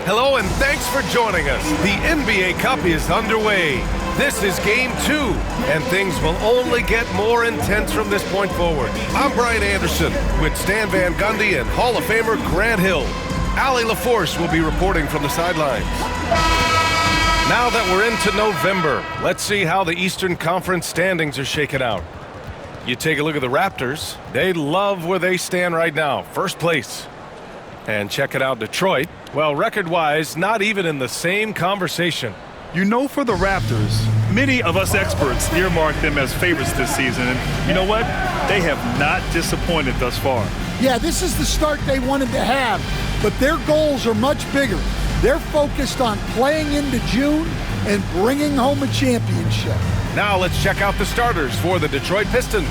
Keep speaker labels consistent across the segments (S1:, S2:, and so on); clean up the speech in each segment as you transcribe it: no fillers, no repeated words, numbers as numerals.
S1: Hello and thanks for joining us. The NBA Cup is underway. This is Game 2, and things will only get more intense from this point forward. I'm Brian Anderson with Stan Van Gundy and Hall of Famer Grant Hill. Allie LaForce will be reporting from the sidelines. Now that we're into November, let's see how the Eastern Conference standings are shaking out. You take a look at the Raptors. They love where they stand right now, first place. And check it out, Detroit. Well, record-wise, not even in the same conversation.
S2: You know, for the Raptors, many of us experts earmark them as favorites this season. And you know what? They have not disappointed thus far.
S3: Yeah, this is the start they wanted to have, but their goals are much bigger. They're focused on playing into June and bringing home a championship.
S1: Now let's check out the starters for the Detroit Pistons.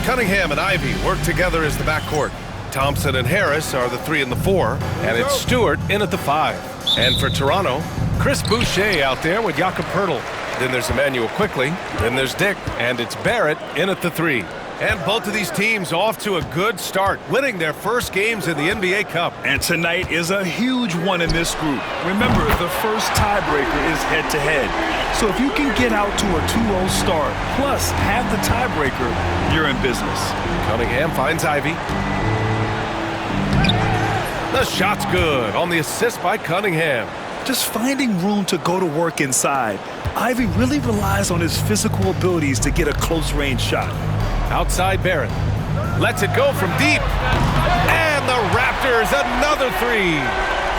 S1: Cunningham and Ivy work together as the backcourt. Thompson and Harris are the 3 and the 4, and it's Stewart in at the 5. And for Toronto, Chris Boucher out there with Jakob Poeltl. Then there's Emmanuel Quickley. Then there's Dick, and it's Barrett in at the 3. And both of these teams off to a good start, winning their first games in the NBA Cup.
S2: And tonight is a huge one in this group. Remember, the first tiebreaker is head-to-head. So if you can get out to a 2-0 start, plus have the tiebreaker, you're in business.
S1: Cunningham finds Ivy. The shot's good on the assist by Cunningham.
S2: Just finding room to go to work inside. Ivy really relies on his physical abilities to get a close-range shot.
S1: Outside Barrett. Lets it go from deep. And the Raptors, another 3.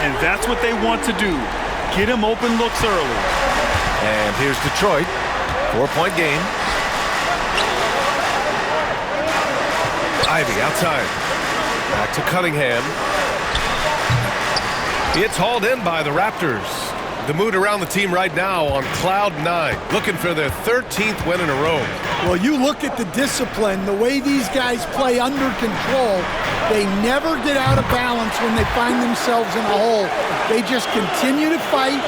S2: And that's what they want to do. Get him open looks early.
S1: And here's Detroit. 4-point game. Ivy outside. Back to Cunningham. It's hauled in by the Raptors. The mood around the team right now on cloud 9, looking for their 13th win in a row.
S3: Well, you look at the discipline, the way these guys play under control, they never get out of balance when they find themselves in a hole. They just continue to fight,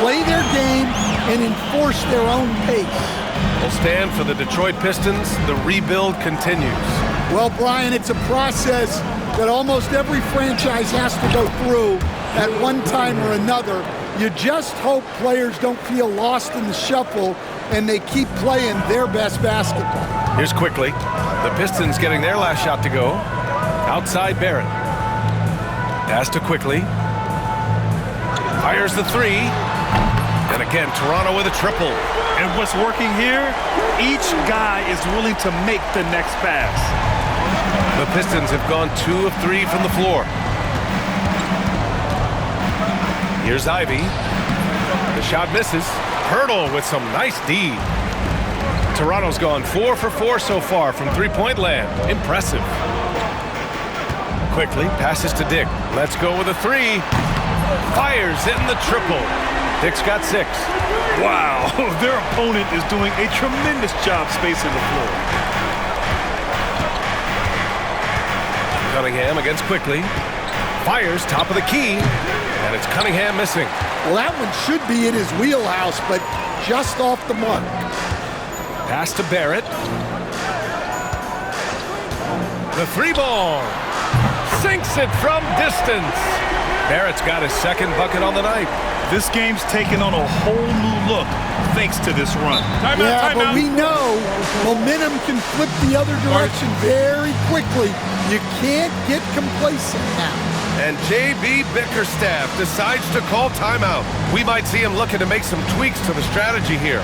S3: play their game, and enforce their own pace.
S1: Will stand for the Detroit Pistons. The rebuild continues.
S3: Well, Brian, it's a process that almost every franchise has to go through at one time or another. You just hope players don't feel lost in the shuffle and they keep playing their best basketball.
S1: Here's Quickley. The Pistons getting their last shot to go. Outside Barrett. Pass to Quickley. Fires the 3. And again, Toronto with a triple.
S2: And what's working here? Each guy is willing to make the next pass.
S1: The Pistons have gone 2 of 3 from the floor. Here's Ivy. The shot misses. Poeltl with some nice D. Toronto's gone 4 for 4 so far from three-point land. Impressive. Quickly passes to Dick. Let's go with a 3. Fires in the triple. Dick's got 6.
S2: Wow, their opponent is doing a tremendous job spacing the floor.
S1: Cunningham against Quickley. Fires top of the key. And it's Cunningham missing.
S3: Well, that one should be in his wheelhouse, but just off the mark.
S1: Pass to Barrett. The 3-ball. Sinks it from distance. Barrett's got his second bucket on the night.
S2: This game's taken on a whole new look thanks to this run.
S3: But we know momentum can flip the other direction very quickly. You can't get complacent now.
S1: And J.B. Bickerstaff decides to call timeout. We might see him looking to make some tweaks to the strategy here.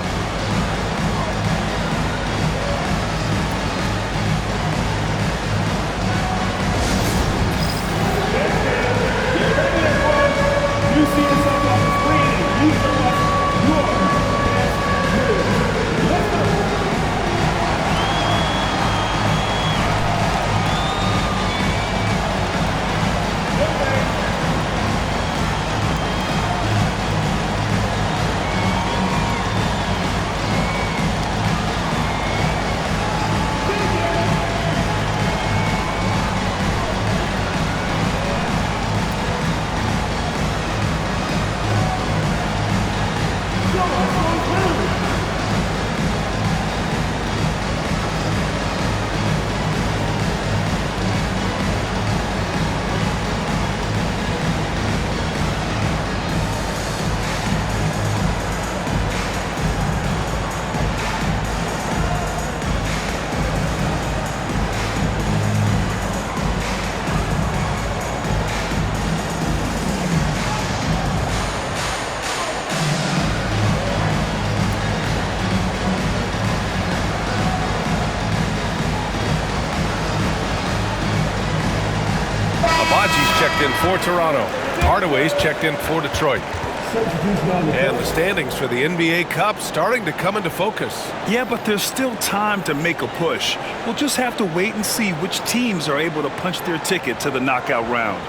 S1: checked in for Toronto. Hardaway's checked in for Detroit. And the standings for the NBA Cup starting to come into focus.
S2: Yeah, but there's still time to make a push. We'll just have to wait and see which teams are able to punch their ticket to the knockout round.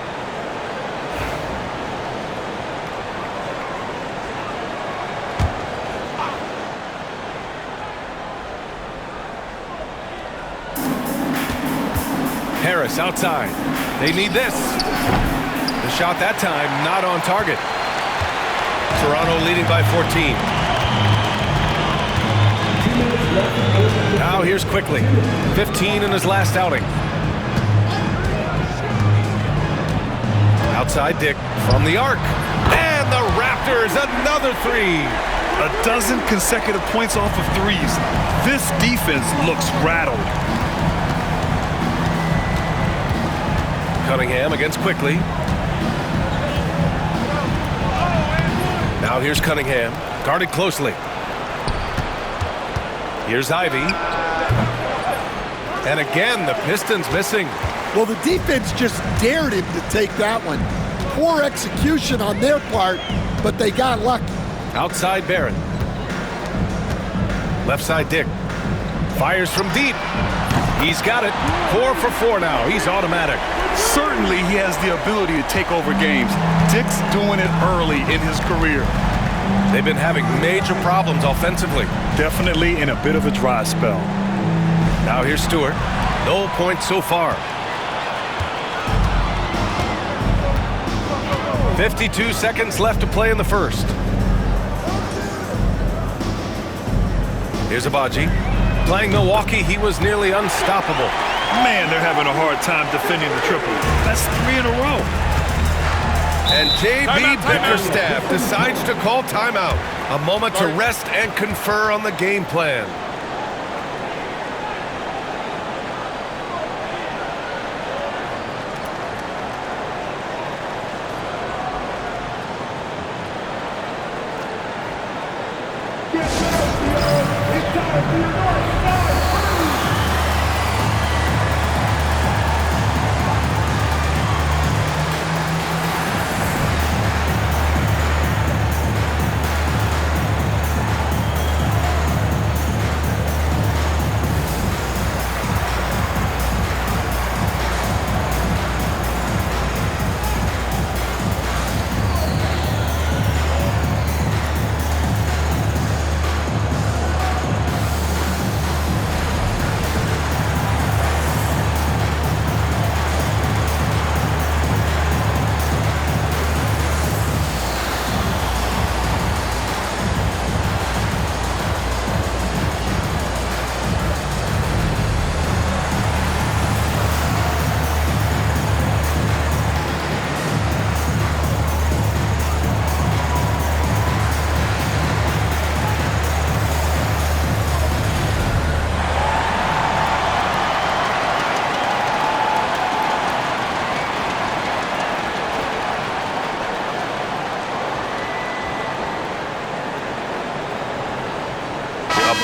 S1: Harris outside. They need this. The shot that time not on target. Toronto leading by 14. Now here's Quickly. 15 in his last outing. Outside Dick from the arc. And the Raptors, another three.
S2: A dozen consecutive points off of threes. This defense looks rattled.
S1: Cunningham against Quickly. Now here's Cunningham, guarded closely. Here's Ivy. And again, the Pistons missing.
S3: Well, the defense just dared him to take that one. Poor execution on their part, but they got lucky.
S1: Outside Barrett. Left side Dick. Fires from deep. He's got it. 4 for 4 now. He's automatic.
S2: Certainly he has the ability to take over games. Dick's doing it early in his career.
S1: They've been having major problems offensively.
S2: Definitely in a bit of a dry spell.
S1: Now here's Stewart. No points so far. 52 seconds left to play in the first. Here's Abaji. Playing Milwaukee, he was nearly unstoppable.
S2: Man, they're having a hard time defending the triple. That's 3 in a row.
S1: And J.B. Bickerstaff decides to call timeout. A moment to rest and confer on the game plan.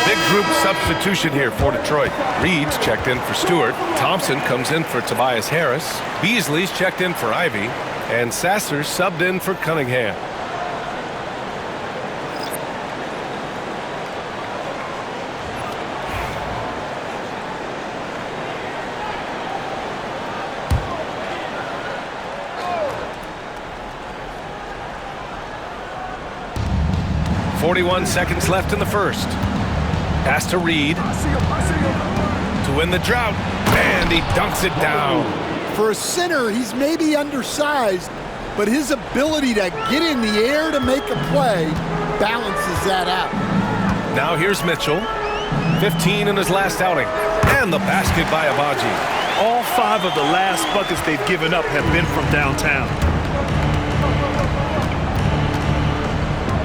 S1: Big group substitution here for Detroit. Reed's checked in for Stewart. Thompson comes in for Tobias Harris. Beasley's checked in for Ivy. And Sasser's subbed in for Cunningham. .41 seconds left in the first. Pass to Reed to win the drought, and he dunks it down.
S3: For a center, he's maybe undersized, but his ability to get in the air to make a play balances that out.
S1: Now here's Mitchell, 15 in his last outing, and the basket by Abaji.
S2: All 5 of the last buckets they've given up have been from downtown.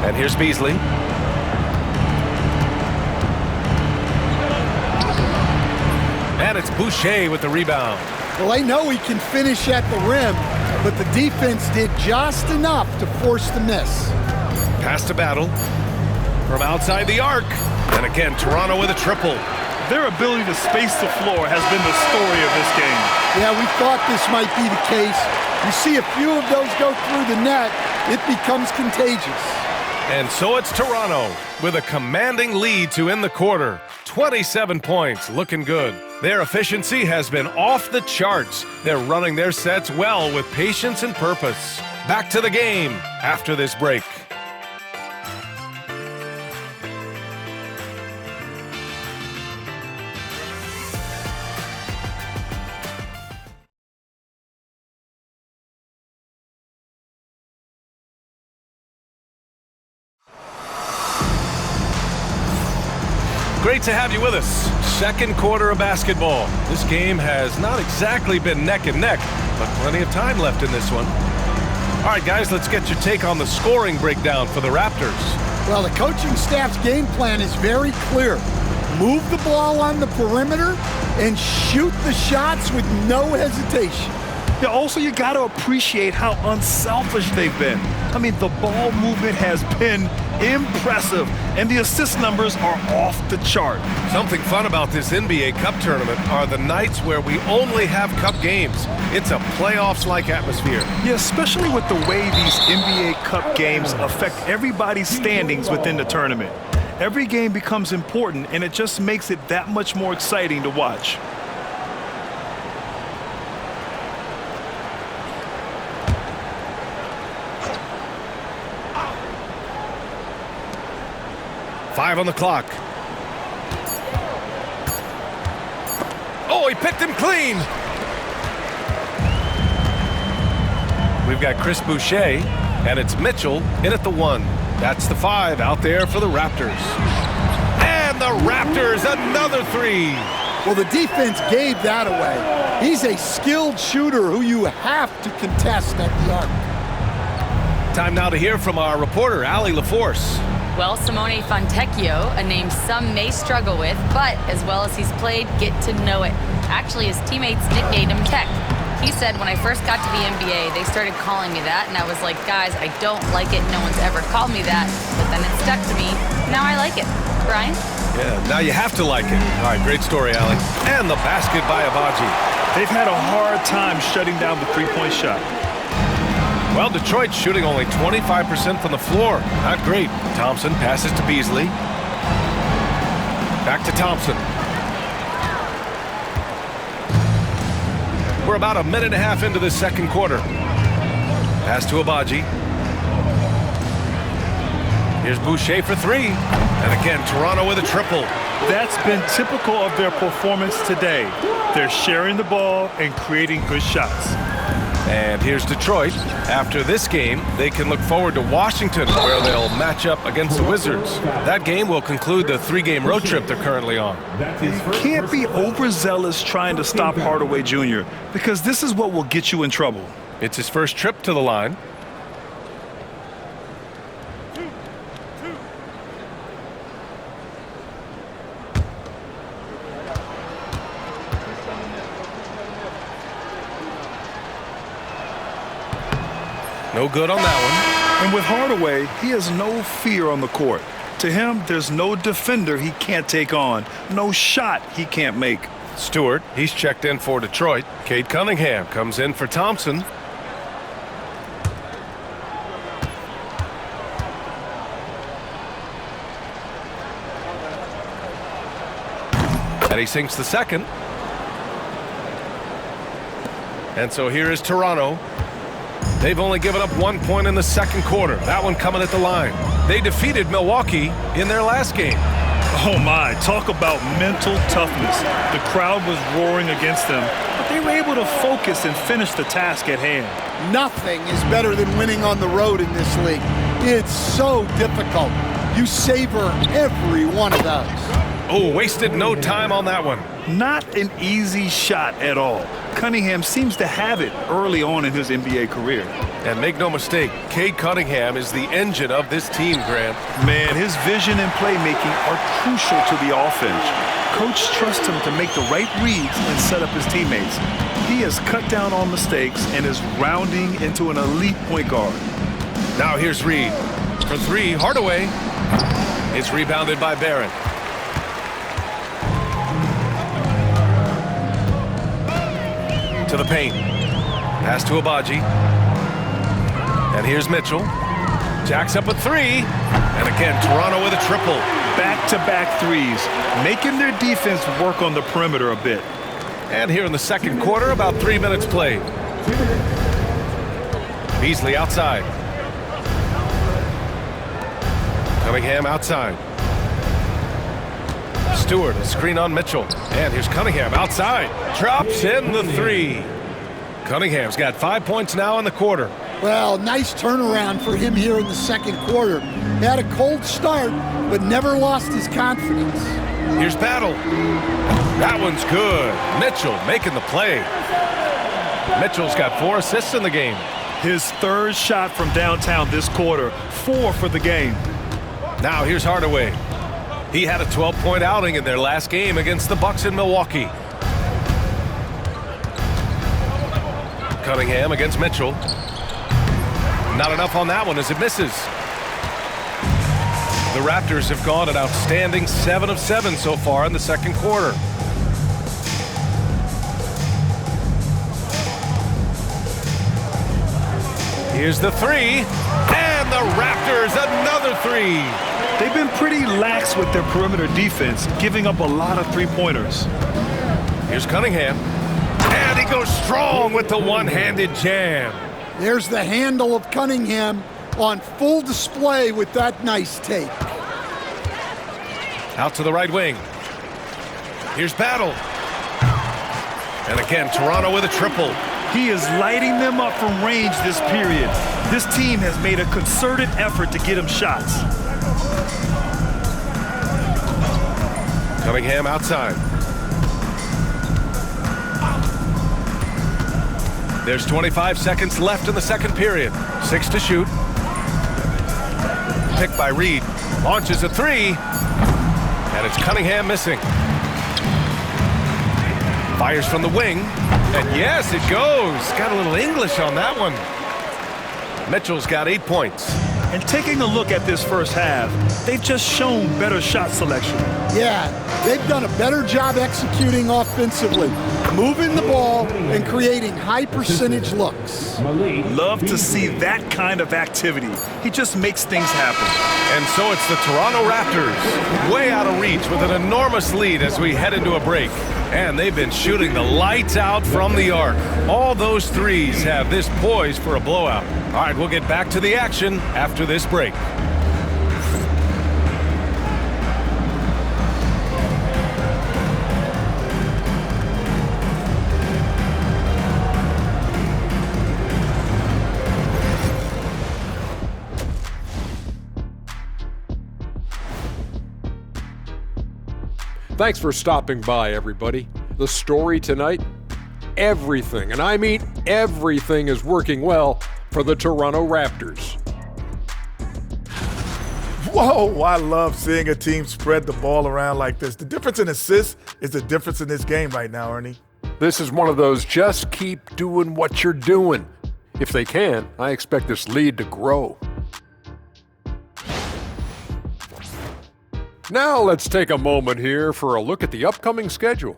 S1: And here's Beasley. And it's Boucher with the rebound.
S3: Well, they know he can finish at the rim, but the defense did just enough to force the miss.
S1: Pass to Battle from outside the arc. And again, Toronto with a triple.
S2: Their ability to space the floor has been the story of this game.
S3: Yeah, we thought this might be the case. You see a few of those go through the net, it becomes contagious.
S1: And so it's Toronto with a commanding lead to end the quarter. 27 points, looking good. Their efficiency has been off the charts. They're running their sets well with patience and purpose. Back to the game after this break. Great to have you with us. Second quarter of basketball. This game has not exactly been neck and neck, but plenty of time left in this one. All right, guys, let's get your take on the scoring breakdown for the Raptors.
S3: Well, the coaching staff's game plan is very clear. Move the ball on the perimeter and shoot the shots with no hesitation.
S2: Yeah, also, you got to appreciate how unselfish they've been. I mean, the ball movement has been impressive, and the assist numbers are off the chart.
S1: Something fun about this NBA Cup tournament are the nights where we only have Cup games. It's a playoffs-like atmosphere.
S2: Yeah, especially with the way these NBA Cup games affect everybody's standings within the tournament. Every game becomes important, and it just makes it that much more exciting to watch.
S1: Five on the clock. Oh, he picked him clean. We've got Chris Boucher, and it's Mitchell in at the 1. That's the 5 out there for the Raptors. And the Raptors, another 3.
S3: Well, the defense gave that away. He's a skilled shooter who you have to contest at the arc.
S1: Time now to hear from our reporter, Allie LaForce.
S4: Well, Simone Fontecchio, a name some may struggle with, but as well as he's played, get to know it. Actually, his teammates nicknamed him Tech. He said, when I first got to the NBA, they started calling me that, and I was like, guys, I don't like it. No one's ever called me that. But then it stuck to me. Now I like it. Brian?
S1: Yeah, now you have to like it. All right, great story, Allie. And the basket by Abaji.
S2: They've had a hard time shutting down the three-point shot.
S1: Well, Detroit's shooting only 25% from the floor. Not great. Thompson passes to Beasley. Back to Thompson. We're about a minute and a half into the second quarter. Pass to Abaji. Here's Boucher for 3. And again, Toronto with a triple.
S2: That's been typical of their performance today. They're sharing the ball and creating good shots.
S1: And here's Detroit. After this game, they can look forward to Washington, where they'll match up against the Wizards. That game will conclude the 3-game road trip they're currently on.
S2: You can't be overzealous trying to stop Hardaway Jr. because this is what will get you in trouble.
S1: It's his first trip to the line. No good on that one.
S2: And with Hardaway, he has no fear on the court. To him, there's no defender he can't take on, no shot he can't make.
S1: Stewart, he's checked in for Detroit. Cade Cunningham comes in for Thompson. And he sinks the second. And so here is Toronto. They've only given up 1 point in the second quarter. That one coming at the line. They defeated Milwaukee in their last game.
S2: Oh my, talk about mental toughness. The crowd was roaring against them, but they were able to focus and finish the task at hand.
S3: Nothing is better than winning on the road in this league. It's so difficult. You savor every one of those.
S1: Oh, wasted no time on that one.
S2: Not an easy shot at all. Cunningham seems to have it early on in his NBA career.
S1: And make no mistake, Cade Cunningham is the engine of this team, Grant.
S2: Man, his vision and playmaking are crucial to the offense. Coach trusts him to make the right reads and set up his teammates. He has cut down on mistakes and is rounding into an elite point guard.
S1: Now here's Reed. For 3, Hardaway. It's rebounded by Barrett. To the paint. Pass to Abaji. And here's Mitchell. Jacks up a three. And again, Toronto with a triple.
S2: Back-to-back threes, making their defense work on the perimeter a bit.
S1: And here in the second quarter, about 3 minutes played. Beasley outside. Cunningham outside. Stewart, a screen on Mitchell. And here's Cunningham outside. Drops in the three. Cunningham's got 5 points now in the quarter.
S3: Well, nice turnaround for him here in the second quarter. He had a cold start, but never lost his confidence.
S1: Here's Battle. That one's good. Mitchell making the play. Mitchell's got 4 assists in the game.
S2: His third shot from downtown this quarter, 4 for the game.
S1: Now here's Hardaway. He had a 12-point outing in their last game against the Bucks in Milwaukee. Cunningham against Mitchell. Not enough on that one as it misses. The Raptors have gone an outstanding 7 of 7 so far in the second quarter. Here's the three, and the Raptors another three.
S2: They've been pretty lax with their perimeter defense, giving up a lot of three-pointers.
S1: Here's Cunningham, and he goes strong with the one-handed jam.
S3: There's the handle of Cunningham on full display with that nice take.
S1: Out to the right wing. Here's Battle. And again, Toronto with a triple.
S2: He is lighting them up from range this period. This team has made a concerted effort to get him shots.
S1: Cunningham outside. There's 25 seconds left in the second period. 6 to shoot. Picked by Reed. Launches a three. And it's Cunningham missing. Fires from the wing. And yes, it goes. Got a little English on that one. Mitchell's got 8 points.
S2: And taking a look at this first half, they've just shown better shot selection.
S3: Yeah, they've done a better job executing offensively, moving the ball and creating high percentage looks.
S2: Love to see that kind of activity. He just makes things happen.
S1: And so it's the Toronto Raptors, way out of reach with an enormous lead as we head into a break. And they've been shooting the lights out from the arc. All those threes have this poised for a blowout. All right, we'll get back to the action after this break.
S5: Thanks for stopping by, everybody. The story tonight, everything, and I mean everything, is working well for the Toronto Raptors.
S6: Whoa, I love seeing a team spread the ball around like this. The difference in assists is the difference in this game right now, Ernie.
S5: This is one of those just keep doing what you're doing. If they can, I expect this lead to grow. Now let's take a moment here for a look at the upcoming schedule.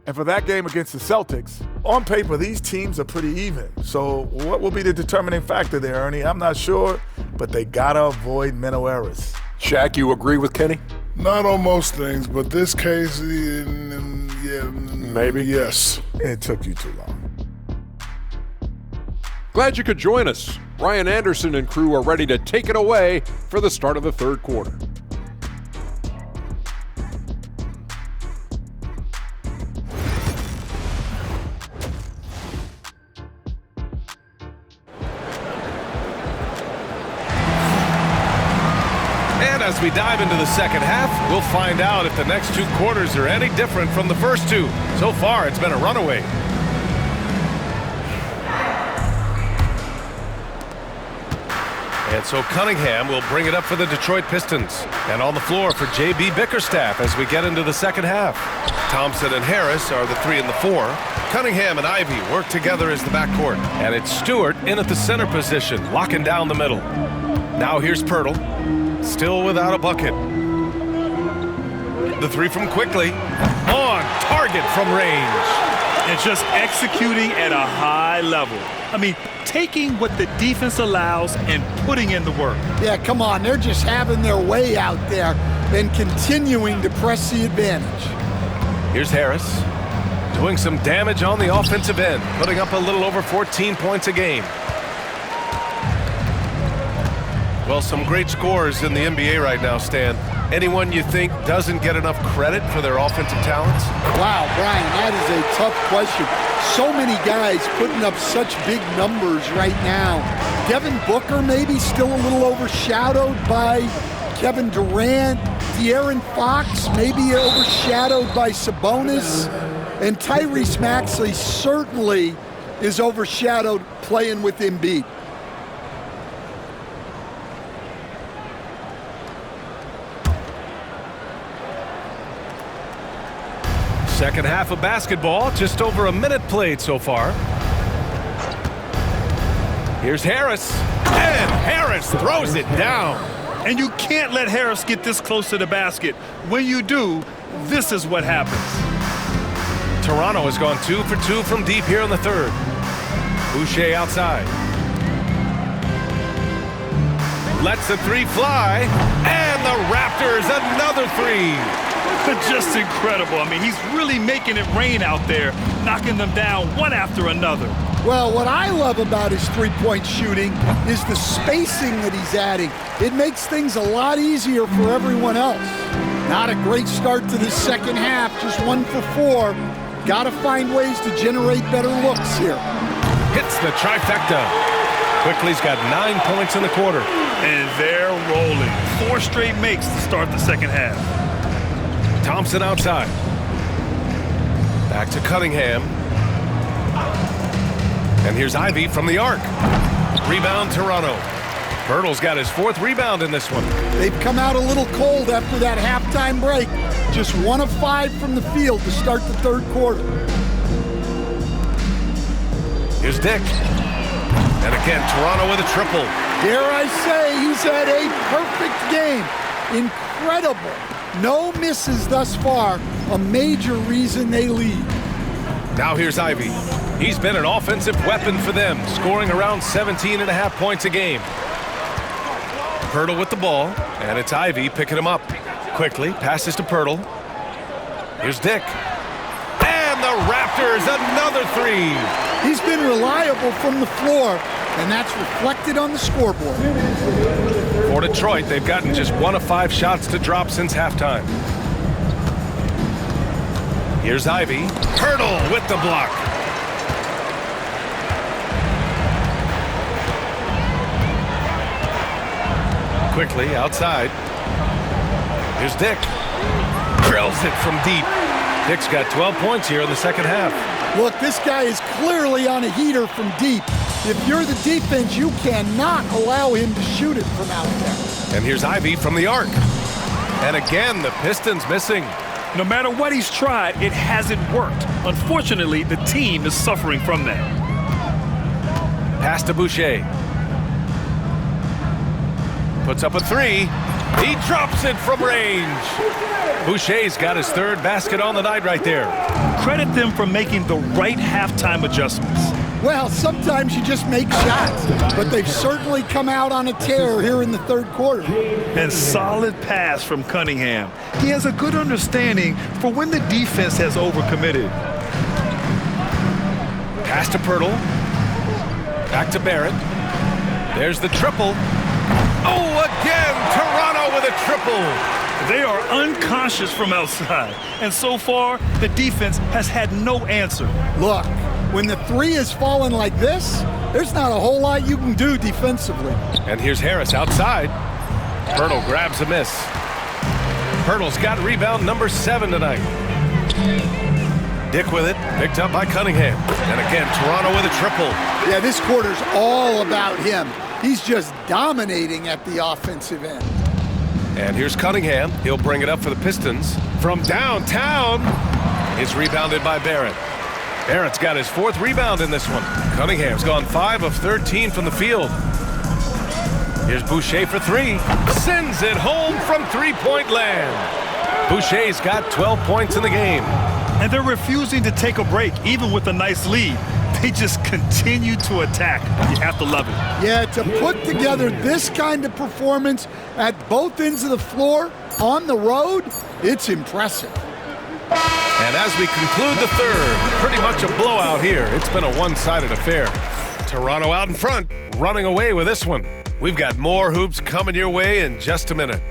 S6: And for that game against the Celtics, on paper, these teams are pretty even. So what will be the determining factor there, Ernie? I'm not sure, but they gotta avoid mental errors.
S5: Shaq, you agree with Kenny?
S7: Not on most things, but this case, yeah,
S5: maybe.
S7: Yes.
S6: It took you too long.
S5: Glad you could join us. Ryan Anderson and crew are ready to take it away for the start of the third quarter.
S1: As we dive into the second half, we'll find out if the next 2 quarters are any different from the first 2. So far, it's been a runaway. And so Cunningham will bring it up for the Detroit Pistons. And on the floor for J.B. Bickerstaff as we get into the second half. Thompson and Harris are the 3 and the 4. Cunningham and Ivy work together as the backcourt. And it's Stewart in at the center position, locking down the middle. Now here's Pirtle. Still without a bucket. The 3 from Quickly. On target from range.
S2: and just executing at a high level. I mean, taking what the defense allows and putting in the work.
S3: Yeah, come on. They're just having their way out there and continuing to press the advantage.
S1: Here's Harris doing some damage on the offensive end, putting up a little over 14 points a game. Well, some great scorers in the NBA right now, Stan. Anyone you think doesn't get enough credit for their offensive talents?
S3: Wow, Brian, that is a tough question. So many guys putting up such big numbers right now. Devin Booker maybe still a little overshadowed by Kevin Durant. De'Aaron Fox maybe overshadowed by Sabonis. And Tyrese Maxey certainly is overshadowed playing with Embiid.
S1: Second half of basketball, just over a minute played so far. Here's Harris, and Harris throws it down.
S2: And you can't let Harris get this close to the basket. When you do, this is what happens.
S1: Toronto has gone 2 for 2 from deep here in the third. Boucher outside. Lets the three fly, and the Raptors another three.
S2: Just incredible. I mean, he's really making it rain out there, knocking them down one after another.
S3: Well, what I love about his three-point shooting is the spacing that he's adding. It makes things a lot easier for everyone else. Not a great start to the second half, just 1 for 4. Got to find ways to generate better looks here.
S1: Hits the trifecta. Quickly's got 9 points in the quarter.
S2: And they're rolling. 4 straight makes to start the second half.
S1: Thompson outside. Back to Cunningham. And here's Ivy from the arc. Rebound Toronto. Pirtle's got his 4th rebound in this one.
S3: They've come out a little cold after that halftime break. Just 1 of 5 from the field to start the third quarter.
S1: Here's Dick. And again, Toronto with a triple.
S3: Dare I say, he's had a perfect game. Incredible. No misses thus far. A major reason they lead.
S1: Now here's Ivy. He's been an offensive weapon for them, scoring around 17.5 points a game. Pirtle with the ball, and it's Ivy picking him up. Quickly, passes to Pirtle. Here's Dick. And the Raptors, another three.
S3: He's been reliable from the floor, and that's reflected on the scoreboard.
S1: For Detroit, they've gotten just 1 of 5 shots to drop since halftime. Here's Ivy. Pirtle with the block. Quickly outside. Here's Dick. Drills it from deep. Dick's got 12 points here in the second half.
S3: Look, this guy is clearly on a heater from deep. If you're the defense, you cannot allow him to shoot it from out there.
S1: And here's Ivy from the arc. And again, the Pistons missing.
S2: No matter what he's tried, it hasn't worked. Unfortunately, the team is suffering from that.
S1: Pass to Boucher. Puts up a 3. He drops it from range. Boucher's got his 3rd basket on the night right there.
S2: Credit them for making the right halftime adjustments.
S3: Well, sometimes you just make shots, but they've certainly come out on a tear here in the third quarter.
S2: And solid pass from Cunningham. He has a good understanding for when the defense has overcommitted.
S1: Pass to Pirtle. Back to Barrett. There's the triple. Oh, again, Toronto with a triple.
S2: They are unconscious from outside, and so far, the defense has had no answer.
S3: Look, when the 3 is falling like this, there's not a whole lot you can do defensively.
S1: And here's Harris outside. Pirtle grabs a miss. Pirtle's got rebound number 7 tonight. Dick with it, picked up by Cunningham. And again, Toronto with a triple.
S3: Yeah, this quarter's all about him. He's just dominating at the offensive end.
S1: And here's Cunningham. He'll bring it up for the Pistons. From downtown, it's rebounded by Barrett. Barrett's got his 4th rebound in this one. Cunningham's gone 5 of 13 from the field. Here's Boucher for 3. Sends it home from three-point land. Boucher's got 12 points in the game.
S2: And they're refusing to take a break, even with a nice lead. They just continue to attack. You have to love it.
S3: Yeah, to put together this kind of performance at both ends of the floor on the road, it's impressive.
S1: And as we conclude the third, pretty much a blowout here. It's been a one-sided affair. Toronto out in front, running away with this one. We've got more hoops coming your way in just a minute.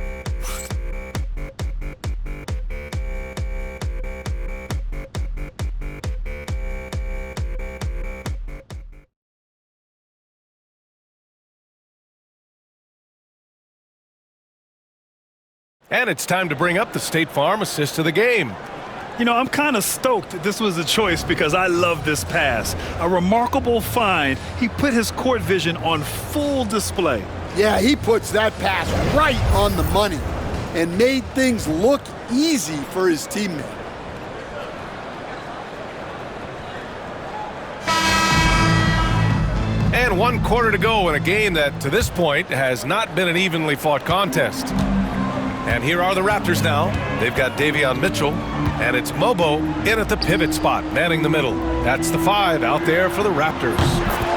S1: And it's time to bring up the State Farm assist of the game.
S2: You know, I'm kind of stoked this was a choice because I love this pass. A remarkable find. He put his court vision on full display.
S3: Yeah, he puts that pass right on the money and made things look easy for his teammate.
S1: And 1 quarter to go in a game that, to this point, has not been an evenly fought contest. And here are the Raptors now. They've got Davion Mitchell, and it's Mobo in at the pivot spot, manning the middle. That's the 5 out there for the Raptors.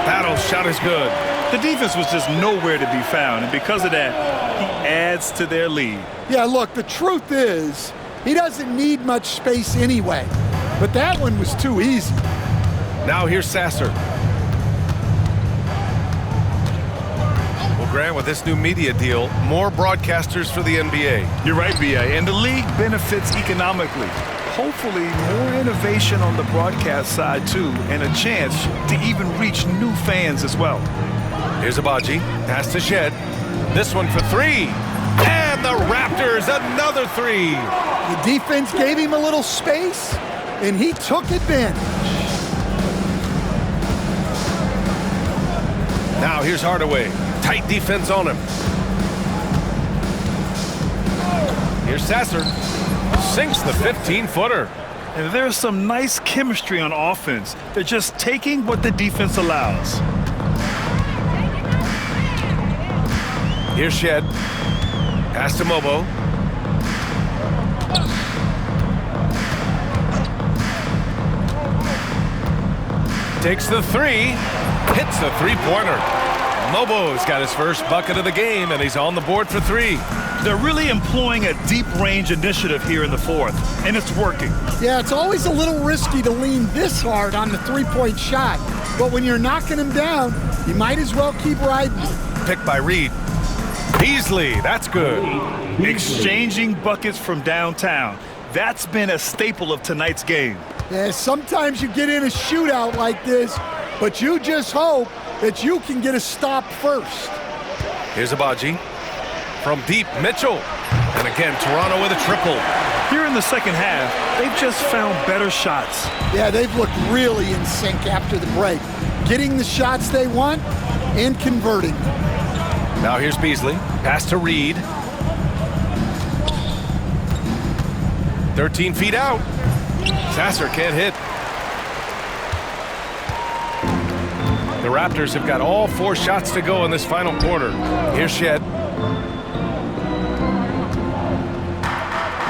S1: Battle shot is good.
S2: The defense was just nowhere to be found, and because of that, he adds to their lead.
S3: Yeah, look, the truth is, he doesn't need much space anyway. But that one was too easy.
S1: Now here's Sasser. Grant, with this new media deal, more broadcasters for the NBA.
S2: You're right, B.A., and the league benefits economically. Hopefully, more innovation on the broadcast side, too, and a chance to even reach new fans as well.
S1: Here's Abaji, pass to Shed. This one for 3. And the Raptors, another 3.
S3: The defense gave him a little space, and he took advantage.
S1: Now here's Hardaway. Tight defense on him. Here's Sasser. Sinks the 15-footer.
S2: And there's some nice chemistry on offense. They're just taking what the defense allows.
S1: Here's Shed. Pass to Mobo. Takes the 3. Hits the three-pointer. Mobo's got his first bucket of the game, and he's on the board for 3.
S2: They're really employing a deep-range initiative here in the fourth, and it's working.
S3: Yeah, it's always a little risky to lean this hard on the three-point shot, but when you're knocking him down, you might as well keep riding.
S1: Picked by Reed. Beasley, that's good.
S2: Exchanging buckets from downtown. That's been a staple of tonight's game.
S3: Yeah, sometimes you get in a shootout like this, but you just hope that you can get a stop first.
S1: Here's Abaji. From deep, Mitchell. And again, Toronto with a triple.
S2: Here in the second half, they've just found better shots.
S3: Yeah, they've looked really in sync after the break. Getting the shots they want and converting.
S1: Now here's Beasley. Pass to Reed. 13 feet out. Sasser can't hit. The Raptors have got all 4 shots to go in this final quarter. Here's Shed.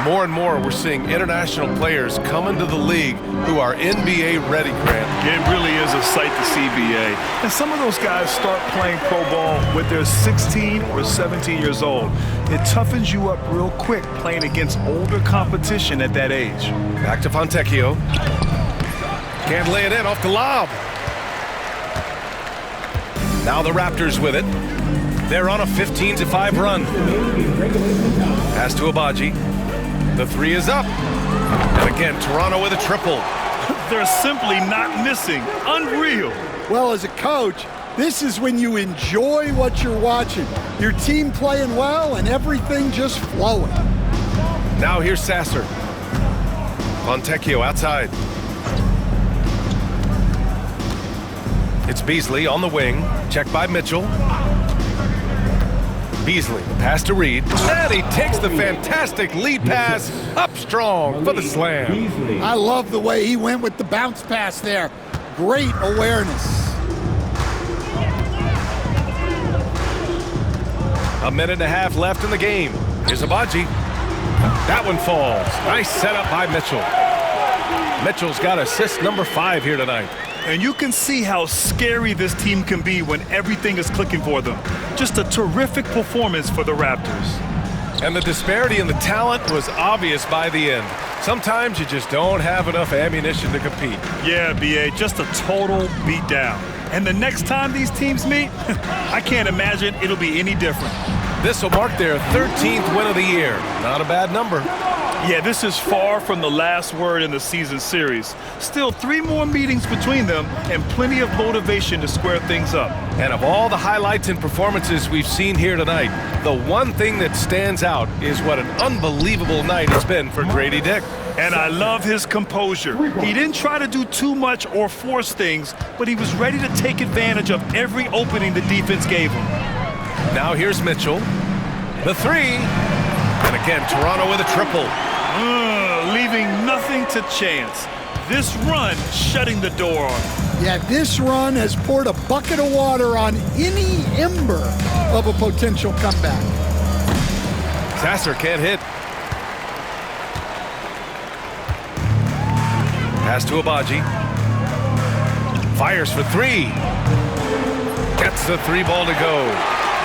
S1: More and more, we're seeing international players come into the league who are NBA ready, Grant.
S2: It really is a sight to see, B.A. And some of those guys start playing pro ball when they're 16 or 17 years old. It toughens you up real quick playing against older competition at that age.
S1: Back to Fontecchio. Can't lay it in off the lob. Now the Raptors with it. They're on a 15-5 run. Pass to Abaji. The 3 is up. And again, Toronto with a triple.
S2: They're simply not missing. Unreal.
S3: Well, as a coach, this is when you enjoy what you're watching. Your team playing well and everything just flowing.
S1: Now here's Sasser. Fontecchio outside. It's Beasley on the wing. Checked by Mitchell. Beasley, pass to Reed. And he takes the fantastic lead pass up strong for the slam.
S3: I love the way he went with the bounce pass there. Great awareness.
S1: A minute and a half left in the game. Here's Abaji. That one falls. Nice setup by Mitchell. Mitchell's got assist number 5 here tonight.
S2: And you can see how scary this team can be when everything is clicking for them. Just a terrific performance for the Raptors.
S1: And the disparity in the talent was obvious by the end. Sometimes you just don't have enough ammunition to compete.
S2: Yeah, B.A., just a total beatdown. And the next time these teams meet, I can't imagine it'll be any different.
S1: This will mark their 13th win of the year. Not a bad number.
S2: Yeah, this is far from the last word in the season series. Still 3 more meetings between them and plenty of motivation to square things up.
S1: And of all the highlights and performances we've seen here tonight, the one thing that stands out is what an unbelievable night it's been for Grady Dick.
S2: And I love his composure. He didn't try to do too much or force things, but he was ready to take advantage of every opening the defense gave him.
S1: Now here's Mitchell. The 3. And again, Toronto with a triple.
S2: Leaving nothing to chance. This run shutting the door on him.
S3: Yeah, this run has poured a bucket of water on any ember of a potential comeback.
S1: Sasser can't hit. Pass to Abaji. Fires for 3. Gets the 3 ball to go.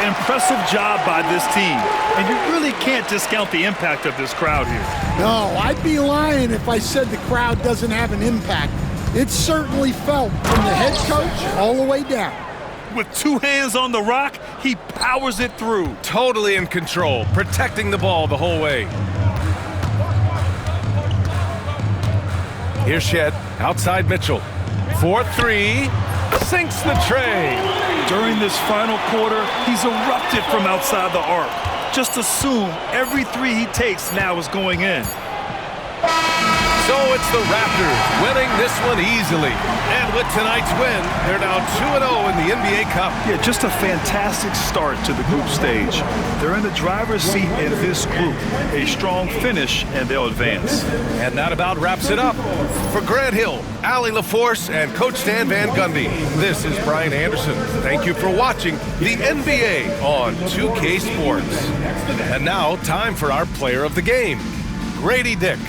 S2: Impressive job by this team. And you really can't discount the impact of this crowd here.
S3: No, I'd be lying if I said the crowd doesn't have an impact. It's certainly felt from the head coach all the way down.
S2: With 2 hands on the rock, he powers it through.
S1: Totally in control, protecting the ball the whole way. Here's Shed, outside Mitchell. 4-3, sinks the tray.
S2: During this final quarter, he's erupted from outside the arc. Just assume every 3 he takes now is going in.
S1: So it's the Raptors winning this one easily. And with tonight's win, they're now 2-0 in the NBA Cup.
S2: Yeah, just a fantastic start to the group stage. They're in the driver's seat in this group. A strong finish, and they'll advance.
S1: And that about wraps it up. For Grant Hill, Allie LaForce, and Coach Stan Van Gundy, this is Brian Anderson. Thank you for watching the NBA on 2K Sports. And now, time for our player of the game, Grady Dick.